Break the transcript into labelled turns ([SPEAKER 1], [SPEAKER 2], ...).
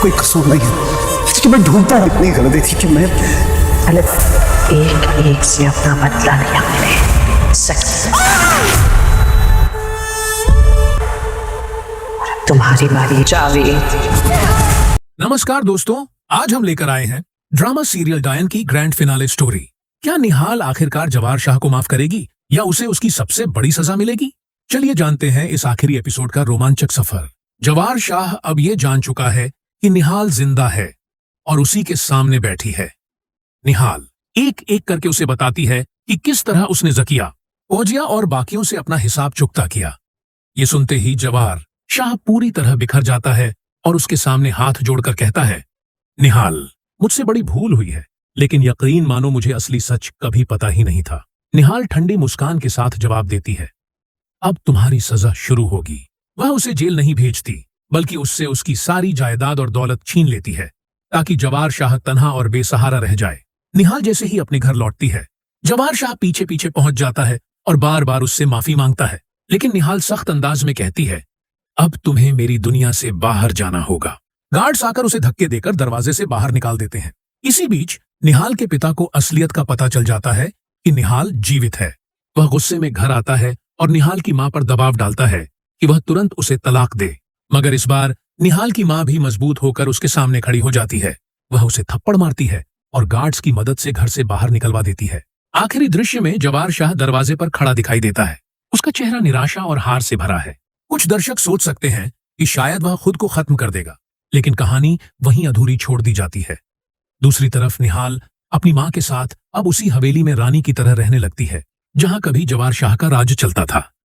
[SPEAKER 1] कोई कसूर नहीं है, लेकिन मैं ढूंढता हूं इतनी गलती थी कि मैं
[SPEAKER 2] एक एक से अपना बदला नहीं सकता। तुम्हारी बारी जावेद।
[SPEAKER 3] नमस्कार दोस्तों, आज हम लेकर आए हैं ड्रामा सीरियल डायन की ग्रैंड फिनाले स्टोरी। क्या निहाल आखिरकार जवार शाह को माफ करेगी या उसे उसकी सबसे बड़ी सजा मिलेगी? चलिए जानते हैं इस आखिरी एपिसोड का रोमांचक सफर। जवार शाह अब ये जान चुका है कि निहाल जिंदा है और उसी के सामने बैठी है। निहाल एक एक करके उसे बताती है कि किस तरह उसने जकिया, ओजिया और बाकियों से अपना हिसाब चुकता किया। ये सुनते ही जवार शाह पूरी तरह बिखर जाता है और उसके सामने हाथ जोड़कर कहता है, निहाल, मुझसे बड़ी भूल हुई है, लेकिन यकीन मानो मुझे असली सच कभी पता ही नहीं था। निहाल ठंडी मुस्कान के साथ जवाब देती है, अब तुम्हारी सजा शुरू होगी। वह उसे जेल नहीं भेजती, बल्कि उससे उसकी सारी जायदाद और दौलत छीन लेती है, ताकि जवार शाह तन्हा और बेसहारा रह जाए। निहाल जैसे ही अपने घर लौटती है, जवार शाह पीछे पीछे पहुंच जाता है और बार बार उससे माफी मांगता है, लेकिन निहाल सख्त अंदाज में कहती है, अब तुम्हें मेरी दुनिया से बाहर जाना होगा। गार्ड्स आकर उसे धक्के देकर दरवाजे से बाहर निकाल देते हैं। इसी बीच निहाल के पिता को असलियत का पता चल जाता है कि निहाल जीवित है। वह गुस्से में घर आता है और निहाल की मां पर दबाव डालता है कि वह तुरंत उसे तलाक दे, मगर इस बार निहाल की मां भी मजबूत होकर उसके सामने खड़ी हो जाती है। वह उसे थप्पड़ मारती है और गार्ड्स की मदद से घर से बाहर निकलवा देती है। आखिरी दृश्य में जवार शाह दरवाजे पर खड़ा दिखाई देता है। उसका चेहरा निराशा और हार से भरा है। कुछ दर्शक सोच सकते हैं कि शायद वह खुद को खत्म कर देगा, लेकिन कहानी वहीं अधूरी छोड़ दी जाती है। दूसरी तरफ निहाल अपनी मां के साथ अब उसी हवेली में रानी की तरह रहने लगती है, जहां कभी जवार शाह का राज चलता था।